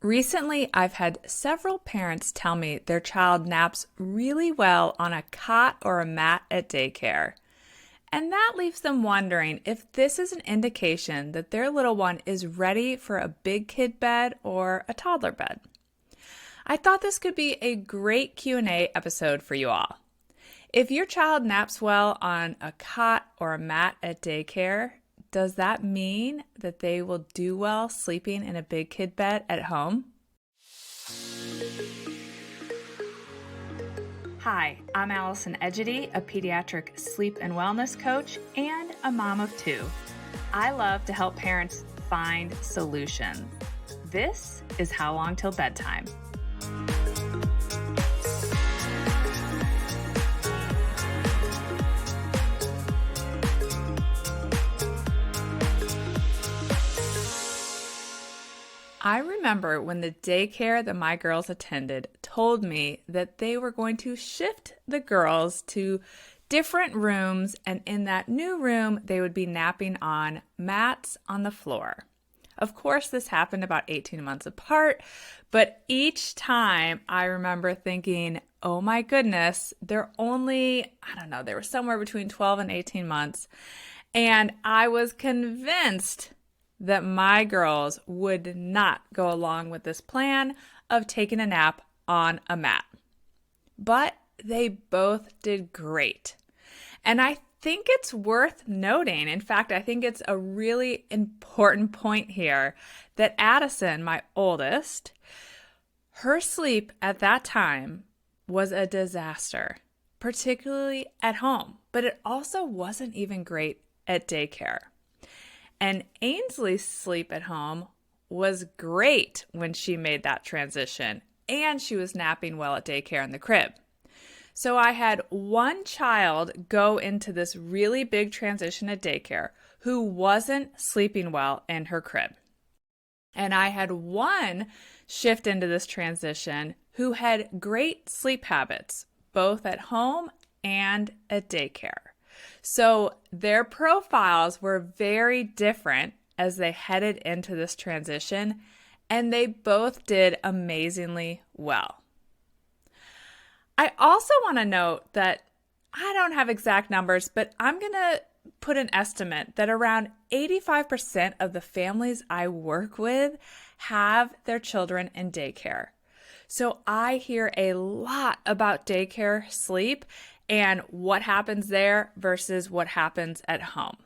Recently, I've had several parents tell me their child naps really well on a cot or a mat at daycare. And that leaves them wondering if this is an indication that their little one is ready for a big kid bed or a toddler bed. I thought this could be a great Q&A episode for you all. If your child naps well on a cot or a mat at daycare, does that mean that they will do well sleeping in a big kid bed at home? Hi, I'm Allison Egidi, a pediatric sleep and wellness coach and a mom of two. I love to help parents find solutions. This is How Long Till Bedtime. I remember when the daycare that my girls attended told me that they were going to shift the girls to different rooms, and in that new room, they would be napping on mats on the floor. Of course, this happened about 18 months apart, but each time I remember thinking, oh my goodness, they're only, they were somewhere between 12 and 18 months, and I was convinced that my girls would not go along with this plan of taking a nap on a mat. But they both did great. And I think it's worth noting, in fact, I think it's a really important point here, that Addison, my oldest, her sleep at that time was a disaster, particularly at home, but it also wasn't even great at daycare. And Ainsley's sleep at home was great when she made that transition, and she was napping well at daycare in the crib. So I had one child go into this really big transition at daycare who wasn't sleeping well in her crib. And I had one shift into this transition who had great sleep habits, both at home and at daycare. So their profiles were very different as they headed into this transition, and they both did amazingly well. I also want to note that I don't have exact numbers, but I'm going to put an estimate that around 85% of the families I work with have their children in daycare. So I hear a lot about daycare sleep and what happens there versus what happens at home.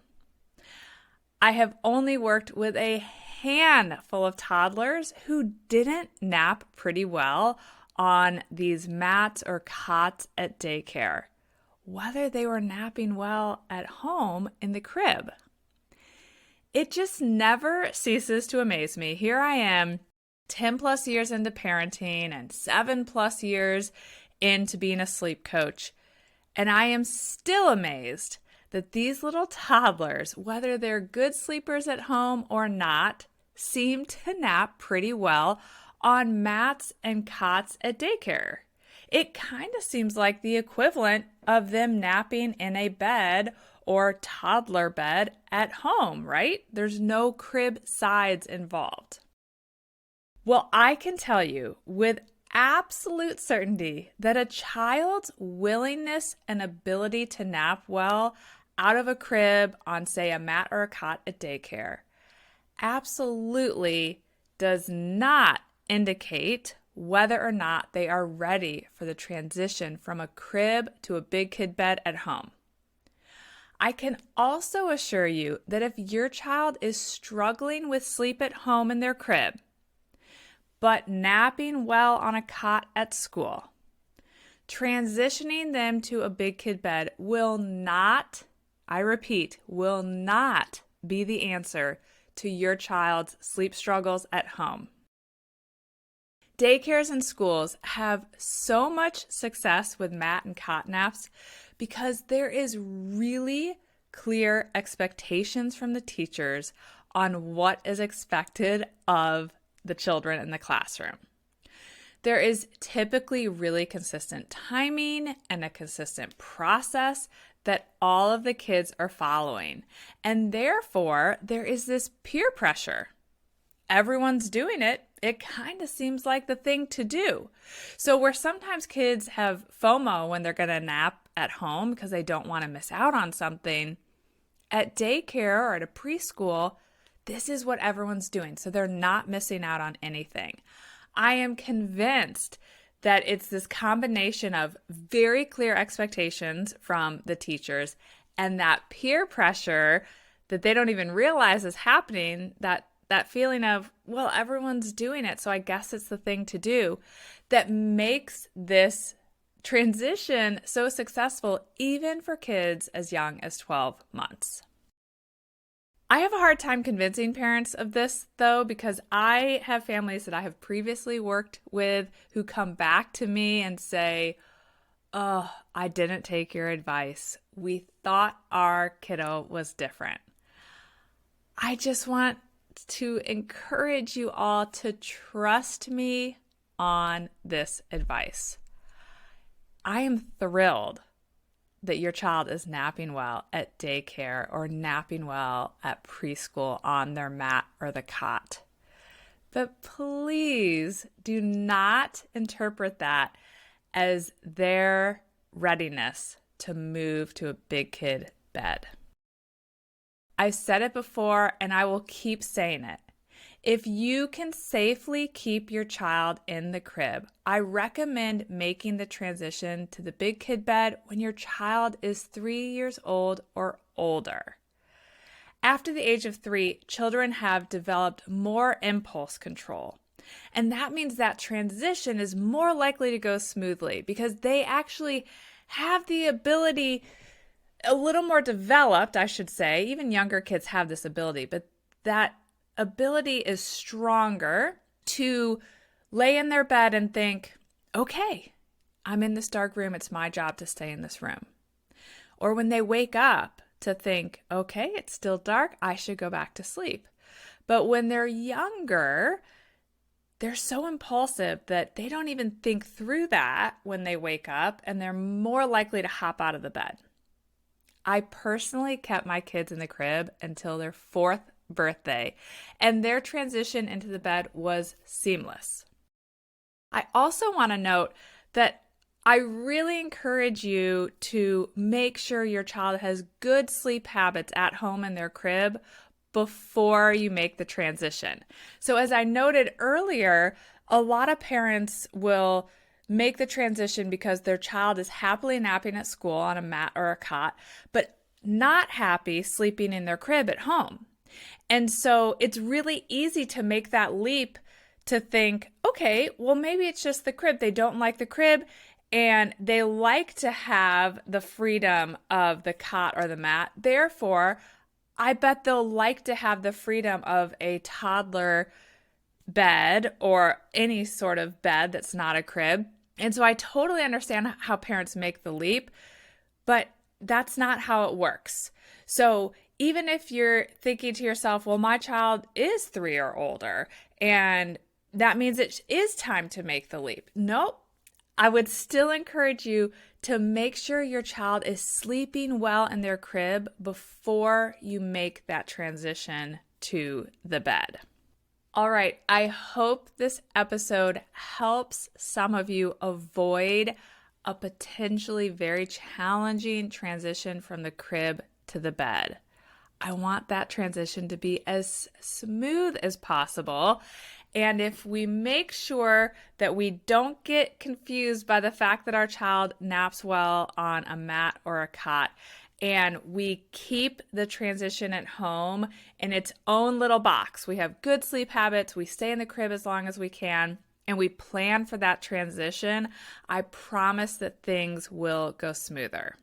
I have only worked with a handful of toddlers who didn't nap pretty well on these mats or cots at daycare, whether they were napping well at home in the crib. It just never ceases to amaze me. Here I am, 10 plus years into parenting and 7 plus years into being a sleep coach, and I am still amazed that these little toddlers, whether they're good sleepers at home or not, seem to nap pretty well on mats and cots at daycare. It kind of seems like the equivalent of them napping in a bed or toddler bed at home, right? There's no crib sides involved. Well, I can tell you with absolute certainty that a child's willingness and ability to nap well out of a crib on, say, a mat or a cot at daycare absolutely does not indicate whether or not they are ready for the transition from a crib to a big kid bed at home. I can also assure you that if your child is struggling with sleep at home in their crib, but napping well on a cot at school, transitioning them to a big kid bed will not, I repeat, will not be the answer to your child's sleep struggles at home. Daycares and schools have so much success with mat and cot naps because there is really clear expectations from the teachers on what is expected of the children in the classroom. There is typically really consistent timing and a consistent process that all of the kids are following. And therefore, there is this peer pressure. Everyone's doing it, it kind of seems like the thing to do. So where sometimes kids have FOMO when they're going to nap at home because they don't want to miss out on something, at daycare or at a preschool, this is what everyone's doing. So they're not missing out on anything. I am convinced that it's this combination of very clear expectations from the teachers and that peer pressure that they don't even realize is happening, that feeling of, well, everyone's doing it, so I guess it's the thing to do, that makes this transition so successful even for kids as young as 12 months. I have a hard time convincing parents of this, though, because I have families that I have previously worked with who come back to me and say, oh, I didn't take your advice. We thought our kiddo was different. I just want to encourage you all to trust me on this advice. I am thrilled that your child is napping well at daycare or napping well at preschool on their mat or the cot. But please do not interpret that as their readiness to move to a big kid bed. I've said it before and I will keep saying it. If you can safely keep your child in the crib, I recommend making the transition to the big kid bed when your child is 3 years old or older. After the age of 3, children have developed more impulse control. And that means that transition is more likely to go smoothly because they actually have the ability, a little more developed, I should say. Even younger kids have this ability, but that ability is stronger to lay in their bed and think, okay, I'm in this dark room. It's my job to stay in this room. Or when they wake up to think, okay, it's still dark. I should go back to sleep. But when they're younger, they're so impulsive that they don't even think through that when they wake up, and they're more likely to hop out of the bed. I personally kept my kids in the crib until their 4th birthday, and their transition into the bed was seamless. I also want to note that I really encourage you to make sure your child has good sleep habits at home in their crib before you make the transition. So as I noted earlier, a lot of parents will make the transition because their child is happily napping at school on a mat or a cot, but not happy sleeping in their crib at home. And so it's really easy to make that leap to think, okay, well, maybe it's just the crib. They don't like the crib and they like to have the freedom of the cot or the mat. Therefore, I bet they'll like to have the freedom of a toddler bed or any sort of bed that's not a crib. And so I totally understand how parents make the leap, but that's not how it works. So even if you're thinking to yourself, well, my child is 3 or older, and that means it is time to make the leap. Nope. I would still encourage you to make sure your child is sleeping well in their crib before you make that transition to the bed. All right, I hope this episode helps some of you avoid a potentially very challenging transition from the crib to the bed. I want that transition to be as smooth as possible. And if we make sure that we don't get confused by the fact that our child naps well on a mat or a cot, and we keep the transition at home in its own little box, we have good sleep habits, we stay in the crib as long as we can, and we plan for that transition, I promise that things will go smoother.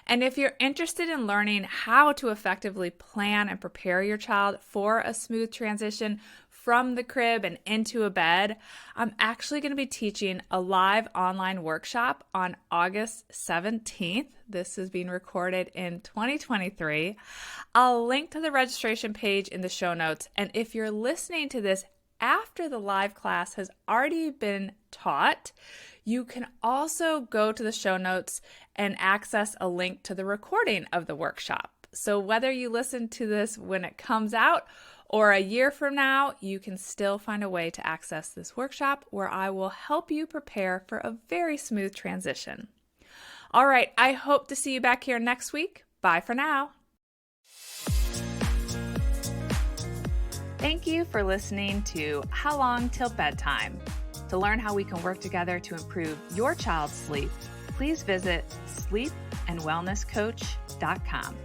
And if you're interested in learning how to effectively plan and prepare your child for a smooth transition from the crib and into a bed, I'm actually going to be teaching a live online workshop on August 17th. This is being recorded in 2023. I'll link to the registration page in the show notes. And if you're listening to this after the live class has already been taught, you can also go to the show notes and access a link to the recording of the workshop. So whether you listen to this when it comes out Or a year from now, you can still find a way to access this workshop where I will help you prepare for a very smooth transition. All right, I hope to see you back here next week. Bye for now. Thank you for listening to How Long Till Bedtime. To learn how we can work together to improve your child's sleep, please visit sleepandwellnesscoach.com.